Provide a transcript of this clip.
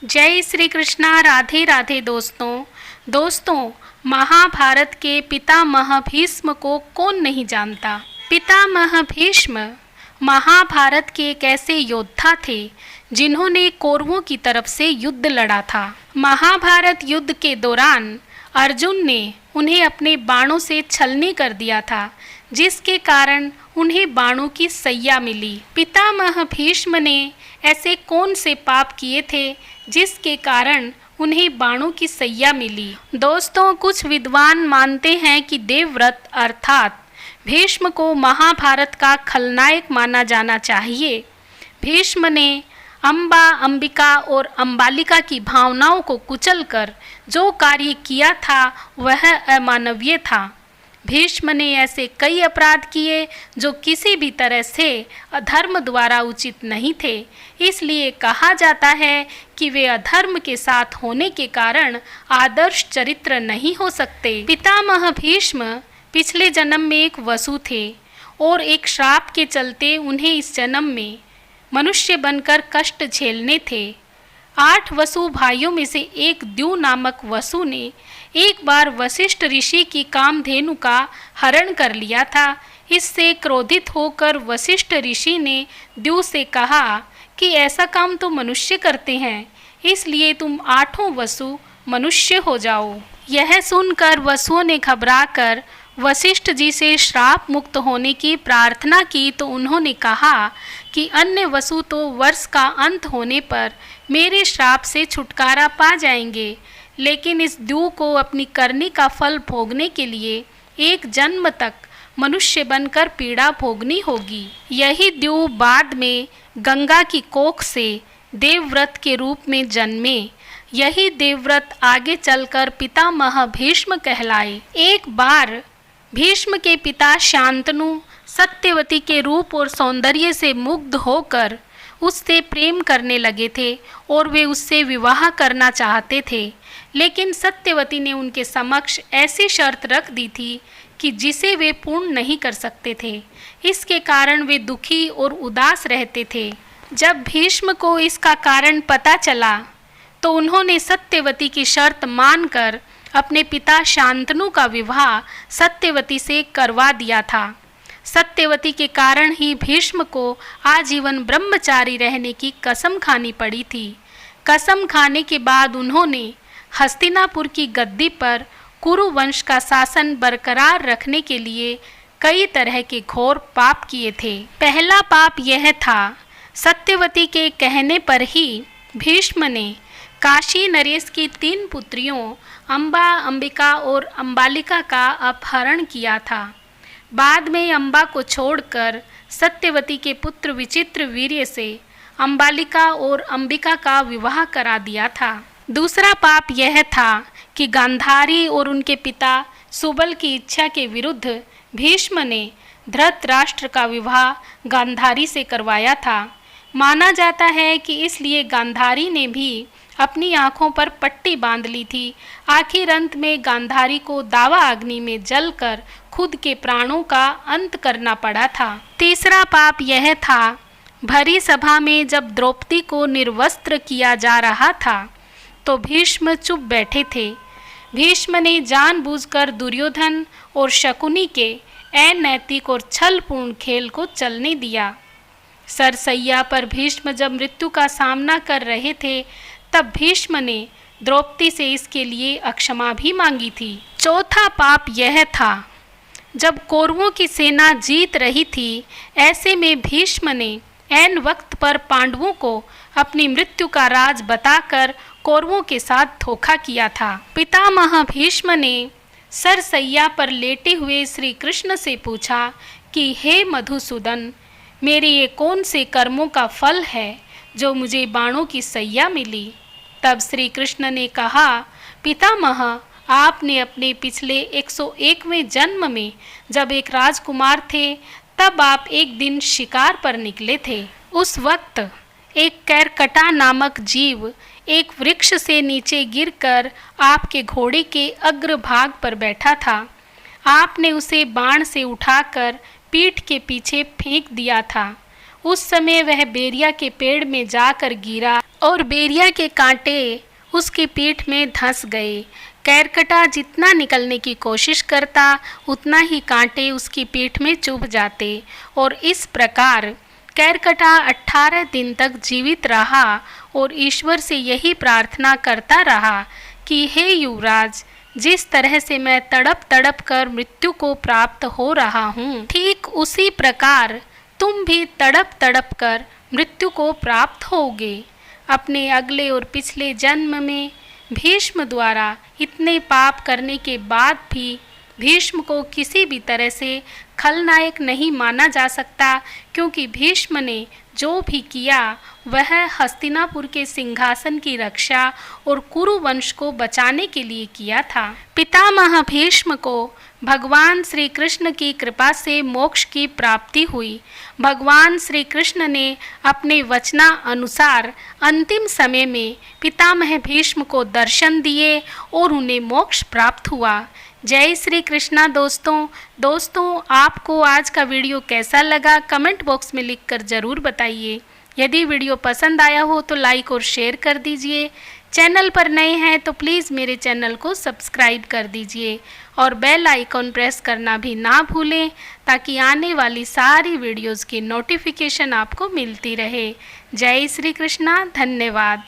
जय श्री कृष्णा। राधे राधे दोस्तों महाभारत के पितामह भीष्म को कौन नहीं जानता। पितामह भीष्म महाभारत के एक ऐसे योद्धा थे जिन्होंने कौरवों की तरफ से युद्ध लड़ा था। महाभारत युद्ध के दौरान अर्जुन ने उन्हें अपने बाणों से छलनी कर दिया था, जिसके कारण उन्हें बाणों की सैया मिली। पितामह भीष्म ने ऐसे कौन से पाप किए थे जिसके कारण उन्हें बाणों की सैया मिली। दोस्तों, कुछ विद्वान मानते हैं कि देवव्रत अर्थात भीष्म को महाभारत का खलनायक माना जाना चाहिए। भीष्म ने अम्बा, अंबिका और अम्बालिका की भावनाओं को कुचलकर जो कार्य किया था वह अमानवीय था। भीष्म ने ऐसे कई अपराध किए जो किसी भी तरह से अधर्म द्वारा उचित नहीं थे। इसलिए कहा जाता है कि वे अधर्म के साथ होने के कारण आदर्श चरित्र नहीं हो सकते। पितामह भीष्म पिछले जन्म में एक वसु थे और एक श्राप के चलते उन्हें इस जन्म में मनुष्य बनकर कष्ट झेलने थे। 8 वसु भाइयों में से एक द्यू नामक वसु ने एक बार वशिष्ठ ऋषि की कामधेनु का हरण कर लिया था। इससे क्रोधित होकर वशिष्ठ ऋषि ने द्यू से कहा कि ऐसा काम तो मनुष्य करते हैं, इसलिए तुम 8 वसु मनुष्य हो जाओ। यह सुनकर वसुओं ने घबराकर वशिष्ठ जी से श्राप मुक्त होने की प्रार्थना की, तो उन्होंने कहा कि अन्य वसु तो वर्ष का अंत होने पर मेरे श्राप से छुटकारा पा जाएंगे, लेकिन इस द्यू को अपनी करनी का फल भोगने के लिए एक जन्म तक मनुष्य बनकर पीड़ा भोगनी होगी। यही द्यू बाद में गंगा की कोख से देवव्रत के रूप में जन्मे। यही देवव्रत आगे चलकर पितामह भीष्म कहलाए। एक बार भीष्म के पिता शांतनु सत्यवती के रूप और सौंदर्य से मुग्ध होकर उससे प्रेम करने लगे थे और वे उससे विवाह करना चाहते थे, लेकिन सत्यवती ने उनके समक्ष ऐसी शर्त रख दी थी कि जिसे वे पूर्ण नहीं कर सकते थे। इसके कारण वे दुखी और उदास रहते थे। जब भीष्म को इसका कारण पता चला तो उन्होंने सत्यवती की शर्त मानकर अपने पिता शांतनु का विवाह सत्यवती से करवा दिया था। सत्यवती के कारण ही भीष्म को आजीवन ब्रह्मचारी रहने की कसम खानी पड़ी थी। कसम खाने के बाद उन्होंने हस्तिनापुर की गद्दी पर कुरु वंश का शासन बरकरार रखने के लिए कई तरह के घोर पाप किए थे। पहला पाप यह था, सत्यवती के कहने पर ही भीष्म ने काशी नरेश की 3 पुत्रियों अम्बा, अंबिका और अम्बालिका का अपहरण किया था। बाद में अम्बा को छोड़कर सत्यवती के पुत्र विचित्र वीर्य से अम्बालिका और अंबिका का विवाह करा दिया था। दूसरा पाप यह था कि गांधारी और उनके पिता सुबल की इच्छा के विरुद्ध भीष्म ने धृतराष्ट्र का विवाह गांधारी से करवाया था। माना जाता है कि इसलिए गांधारी ने भी अपनी आंखों पर पट्टी बांध ली थी। आखिर अंत में गांधारी को दावा अग्नि में जलकर खुद के प्राणों का अंत करना पड़ा था। तीसरा पाप यह था, भरी सभा में जब द्रौपदी को निर्वस्त्र किया जा रहा था तो भीष्म चुप बैठे थे। भीष्म ने जानबूझकर दुर्योधन और शकुनी के अनैतिक और छलपूर्ण खेल को चलने दिया। सरसैया पर भीष्म जब मृत्यु का सामना कर रहे थे तब भीष्म ने द्रौपदी से इसके लिए अक्षमा भी मांगी थी। चौथा पाप यह था, जब कौरवों की सेना जीत रही थी, ऐसे में भीष्म ने ऐन वक्त पर पांडवों को अपनी मृत्यु का राज बताकर कौरवों के साथ धोखा किया था। पितामह भीष्म ने सरसैया पर लेटे हुए श्री कृष्ण से पूछा कि हे मधुसूदन, मेरे ये कौन से कर्मों का फल है जो मुझे बाणों की सैया मिली। तब श्री कृष्ण ने कहा, पितामह, आपने अपने पिछले 101वें जन्म में जब एक राजकुमार थे तब आप एक दिन शिकार पर निकले थे। उस वक्त एक कैरकटा नामक जीव एक वृक्ष से नीचे गिरकर आपके घोड़े के अग्रभाग पर बैठा था। आपने उसे बाण से उठाकर पीठ के पीछे फेंक दिया था। उस समय वह बेरिया के पेड़ में जाकर गिरा और बेरिया के कांटे उसकी पीठ में धंस गए। कैरकटा जितना निकलने की कोशिश करता उतना ही कांटे उसकी पीठ में चुभ जाते और इस प्रकार कैरकटा 18 दिन तक जीवित रहा और ईश्वर से यही प्रार्थना करता रहा कि हे युवराज, जिस तरह से मैं तड़प तड़प कर मृत्यु को प्राप्त हो रहा हूँ, ठीक उसी प्रकार तुम भी तड़प तड़प कर मृत्यु को प्राप्त होगे। अपने अगले और पिछले जन्म में भीष्म द्वारा इतने पाप करने के बाद भी भीष्म को किसी भी तरह से खलनायक नहीं माना जा सकता, क्योंकि भीष्म ने जो भी किया वह हस्तिनापुर के सिंहासन की रक्षा और कुरु वंश को बचाने के लिए किया था। पितामह भीष्म को भगवान श्री कृष्ण की कृपा से मोक्ष की प्राप्ति हुई। भगवान श्री कृष्ण ने अपने वचना अनुसार अंतिम समय में पितामह भीष्म को दर्शन दिए और उन्हें मोक्ष प्राप्त हुआ। जय श्री कृष्णा दोस्तों आपको आज का वीडियो कैसा लगा कमेंट बॉक्स में लिखकर ज़रूर बताइए। यदि वीडियो पसंद आया हो तो लाइक और शेयर कर दीजिए। चैनल पर नए हैं तो प्लीज़ मेरे चैनल को सब्सक्राइब कर दीजिए और बेल आइकॉन प्रेस करना भी ना भूलें, ताकि आने वाली सारी वीडियोज़ की नोटिफिकेशन आपको मिलती रहे। जय श्री कृष्णा, धन्यवाद।